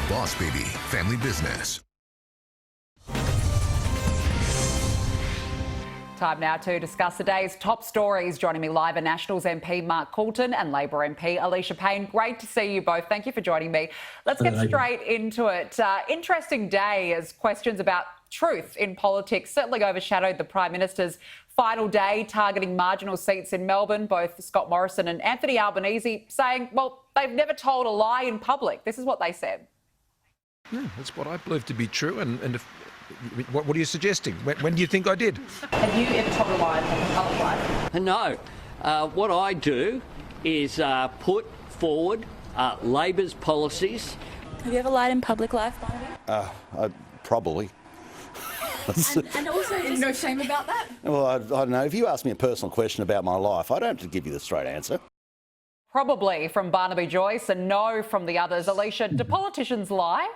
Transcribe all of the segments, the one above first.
Boss Baby Family Business. Time now to discuss the day's top stories. Joining me live are Nationals MP Mark Coulton and Labor MP Alicia Payne. Great to see you both. Thank you for joining me. Let's get straight into it. Interesting day as questions about truth in politics certainly overshadowed the Prime Minister's final day targeting marginal seats in Melbourne. Both Scott Morrison and Anthony Albanese saying, well, they've never told a lie in public. This is what they said. Yeah, that's what I believe to be true. And if, what are you suggesting? When do you think I did? Have you ever told a lie in public life? No. What I do is put forward Labor's policies. Have you ever lied in public life, Barnaby? Probably. and also, is no shame about that? Well, I don't know. If you ask me a personal question about my life, I don't have to give you the straight answer. Probably from Barnaby Joyce and no from the others. Alicia, do politicians lie?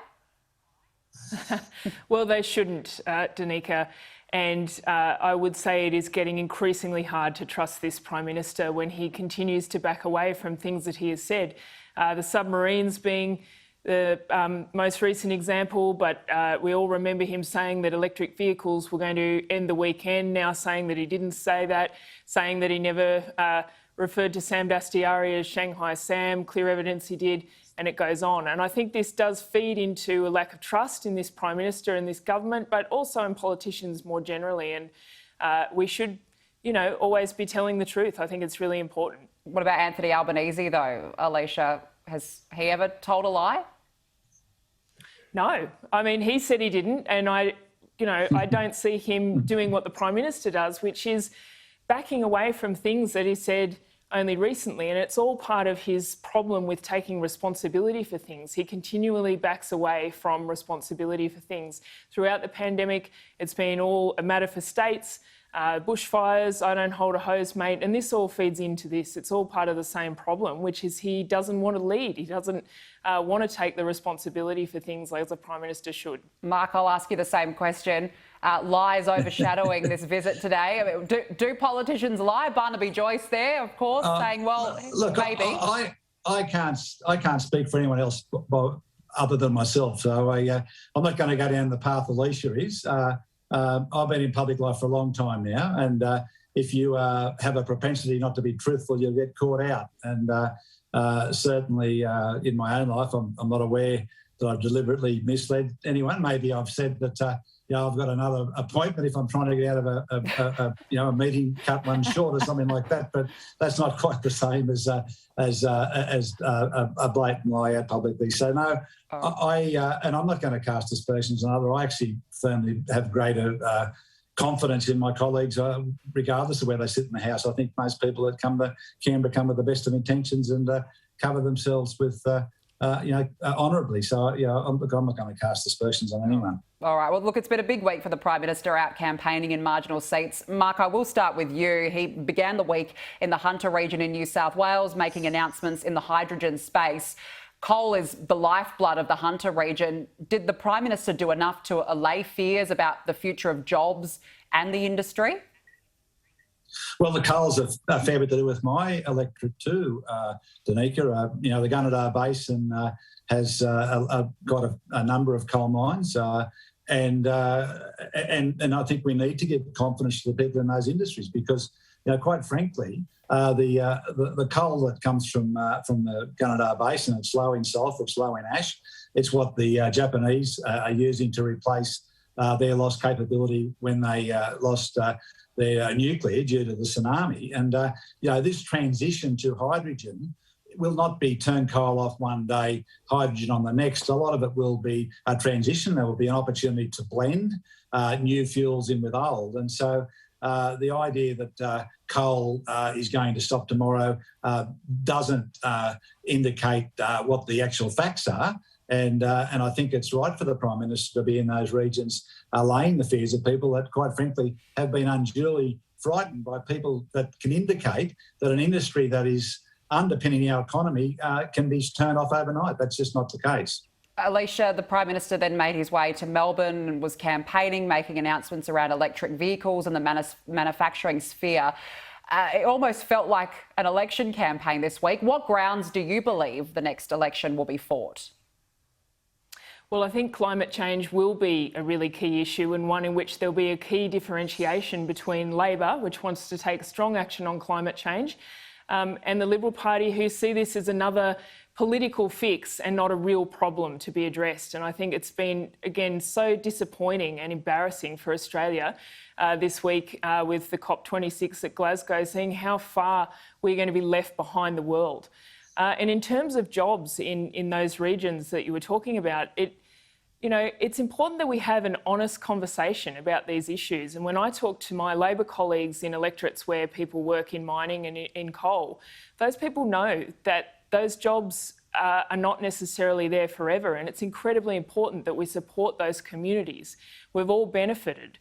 Well, they shouldn't, Danica. And I would say it is getting increasingly hard to trust this Prime Minister when he continues to back away from things that he has said. The submarines being the most recent example, but we all remember him saying that electric vehicles were going to end the weekend, now saying that he didn't say that, saying that he never referred to Sam Dastyari as Shanghai Sam, clear evidence he did, and it goes on. And I think this does feed into a lack of trust in this Prime Minister and this government, but also in politicians more generally. And we should, always be telling the truth. I think it's really important. What about Anthony Albanese, though, Alicia? Has he ever told a lie? No. I mean, he said he didn't, and I don't see him doing what the Prime Minister does, which is backing away from things that he said only recently, and it's all part of his problem with taking responsibility for things. He continually backs away from responsibility for things. Throughout the pandemic, it's been all a matter for states, bushfires, I don't hold a hose, mate, and this all feeds into this. It's all part of the same problem, which is he doesn't want to lead. He doesn't want to take the responsibility for things like the Prime Minister should. Mark, I'll ask you the same question. Lies overshadowing this visit today. I mean, do politicians lie? Barnaby Joyce there, of course, saying, well, look, maybe. I can't speak for anyone else other than myself, so I'm not going to go down the path Alicia is. I've been in public life for a long time now, and if you have a propensity not to be truthful, you'll get caught out. And certainly in my own life, I'm not aware that I've deliberately misled anyone. Maybe I've said that I've got another appointment if I'm trying to get out of a meeting, cut one short or something like that. But that's not quite the same as a blatant lie out publicly. So no, and I'm not going to cast aspersions on others. I actually firmly have greater confidence in my colleagues, regardless of where they sit in the House. I think most people that come to Canberra come with the best of intentions and cover themselves with, honourably. So, I'm not going to cast aspersions on anyone. All right. Well, look, it's been a big week for the Prime Minister out campaigning in marginal seats. Mark, I will start with you. He began the week in the Hunter region in New South Wales, making announcements in the hydrogen space. Coal is the lifeblood of the Hunter region. Did the Prime Minister do enough to allay fears about the future of jobs and the industry? Well, the coal's a fair bit to do with my electorate too, Danica. The Gunnedah Basin has got a number of coal mines, and I think we need to give confidence to the people in those industries because, quite frankly, the coal that comes from the Gunnedah Basin, it's low in sulphur, it's low in ash. It's what the Japanese are using to replace their lost capability when they lost their nuclear due to the tsunami. And, this transition to hydrogen will not be turn coal off one day, hydrogen on the next. A lot of it will be a transition. There will be an opportunity to blend new fuels in with old. And so the idea that coal is going to stop tomorrow doesn't indicate what the actual facts are. And I think it's right for the Prime Minister to be in those regions allaying the fears of people that, quite frankly, have been unduly frightened by people that can indicate that an industry that is underpinning our economy can be turned off overnight. That's just not the case. Alicia, the Prime Minister then made his way to Melbourne and was campaigning, making announcements around electric vehicles and the manufacturing sphere. It almost felt like an election campaign this week. What grounds do you believe the next election will be fought? Well, I think climate change will be a really key issue, and one in which there'll be a key differentiation between Labor, which wants to take strong action on climate change, and the Liberal Party, who see this as another political fix and not a real problem to be addressed. And I think it's been, again, so disappointing and embarrassing for Australia this week with the COP26 at Glasgow, seeing how far we're going to be left behind the world. And in terms of jobs in those regions that you were talking about, it's important that we have an honest conversation about these issues. And when I talk to my Labor colleagues in electorates where people work in mining and in coal, those people know that those jobs are not necessarily there forever. And it's incredibly important that we support those communities. We've all benefited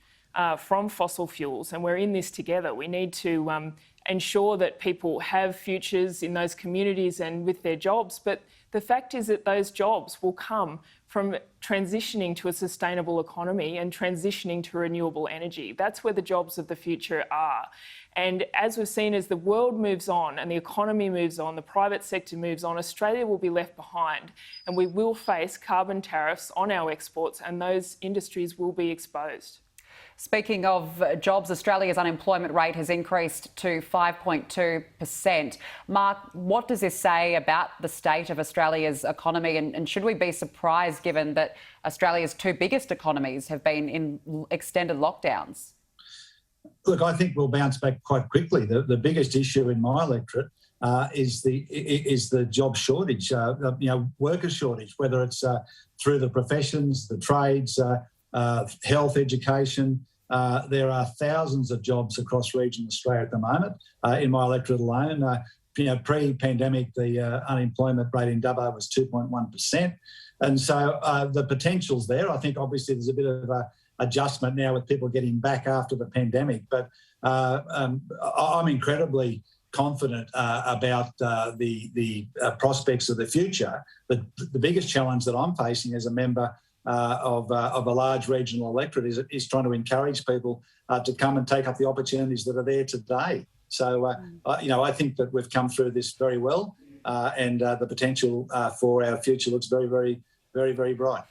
from fossil fuels, and we're in this together. We need to ensure that people have futures in those communities and with their jobs. But the fact is that those jobs will come from transitioning to a sustainable economy and transitioning to renewable energy. That's where the jobs of the future are. And as we've seen, as the world moves on and the economy moves on, the private sector moves on, Australia will be left behind, and we will face carbon tariffs on our exports, and those industries will be exposed. Speaking of jobs, Australia's unemployment rate has increased to 5.2%. Mark, what does this say about the state of Australia's economy, and should we be surprised given that Australia's two biggest economies have been in extended lockdowns? Look, I think we'll bounce back quite quickly. The biggest issue in my electorate is the job shortage, worker shortage, whether it's through the professions, the trades, health, education. There are thousands of jobs across regional Australia at the moment. In my electorate alone, pre-pandemic, the unemployment rate in Dubbo was 2.1%. And so the potential's there. I think obviously there's a bit of a adjustment now with people getting back after the pandemic. But I'm incredibly confident about the prospects of the future. But the biggest challenge that I'm facing as a member of a large regional electorate is trying to encourage people to come and take up the opportunities that are there today. So, I think that we've come through this very well, and the potential for our future looks very, very, very, very bright.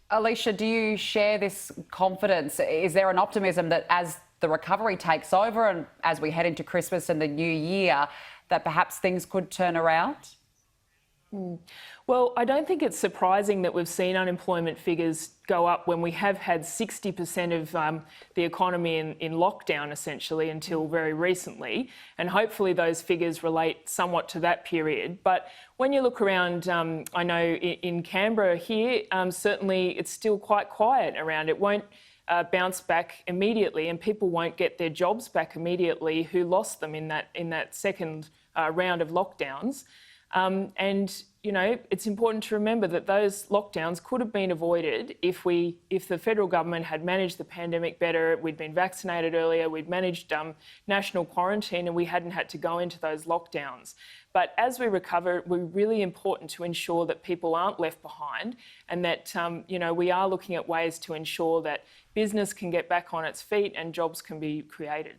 Alicia, do you share this confidence? Is there an optimism that as the recovery takes over and as we head into Christmas and the new year, that perhaps things could turn around? Well, I don't think it's surprising that we've seen unemployment figures go up when we have had 60% of the economy in lockdown, essentially, until very recently. And hopefully those figures relate somewhat to that period. But when you look around, I know in Canberra here, certainly it's still quite quiet around. It won't bounce back immediately, and people won't get their jobs back immediately who lost them in that second round of lockdowns. It's important to remember that those lockdowns could have been avoided if the federal government had managed the pandemic better, we'd been vaccinated earlier, we'd managed national quarantine, and we hadn't had to go into those lockdowns. But as we recover, we're really important to ensure that people aren't left behind, and that we are looking at ways to ensure that business can get back on its feet and jobs can be created.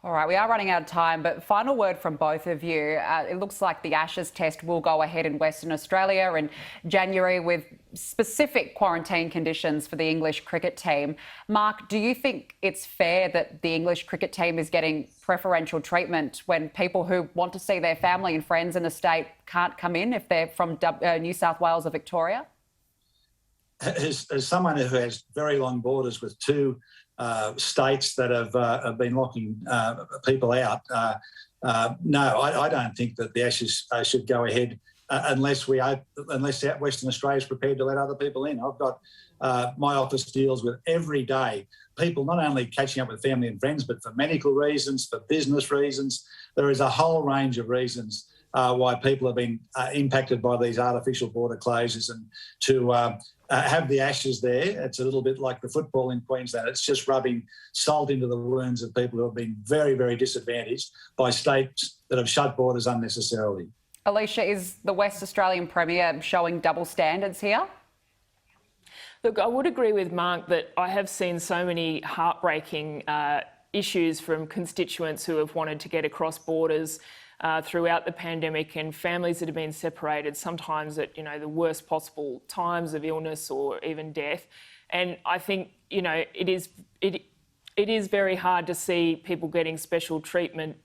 All right, we are running out of time, but final word from both of you. It looks like the Ashes test will go ahead in Western Australia in January with specific quarantine conditions for the English cricket team. Mark, do you think it's fair that the English cricket team is getting preferential treatment when people who want to see their family and friends in the state can't come in if they're from New South Wales or Victoria? As someone who has very long borders with two states that have been locking people out, no, I don't think that the Ashes should go ahead unless Western Australia is prepared to let other people in. I've got my office deals with every day people not only catching up with family and friends, but for medical reasons, for business reasons. There is a whole range of reasons why people have been impacted by these artificial border closures, and to have the Ashes there, it's a little bit like the football in Queensland. It's just rubbing salt into the wounds of people who have been very, very disadvantaged by states that have shut borders unnecessarily. Alicia, is the West Australian Premier showing double standards here? Look, I would agree with Mark that I have seen so many heartbreaking issues from constituents who have wanted to get across borders throughout the pandemic, and families that have been separated, sometimes at the worst possible times of illness or even death. And I think it is very hard to see people getting special treatment.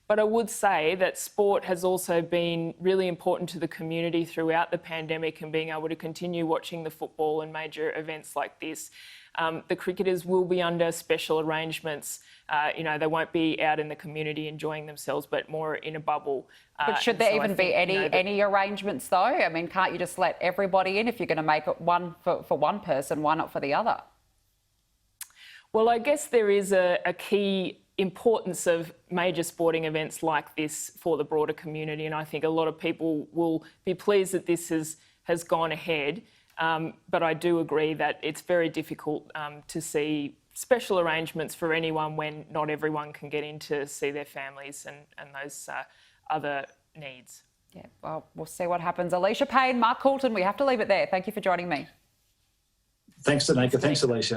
But I would say that sport has also been really important to the community throughout the pandemic, and being able to continue watching the football and major events like this. The cricketers will be under special arrangements. They won't be out in the community enjoying themselves, but more in a bubble. But should there even be any arrangements, though? I mean, can't you just let everybody in? If you're going to make it one for one person, why not for the other? Well, I guess there is a key importance of major sporting events like this for the broader community, and I think a lot of people will be pleased that this has gone ahead. But I do agree that it's very difficult to see special arrangements for anyone when not everyone can get in to see their families and those other needs. Yeah, well, we'll see what happens. Alicia Payne, Mark Coulton, we have to leave it there. Thank you for joining me. Thanks, Danica. Thanks, Alicia.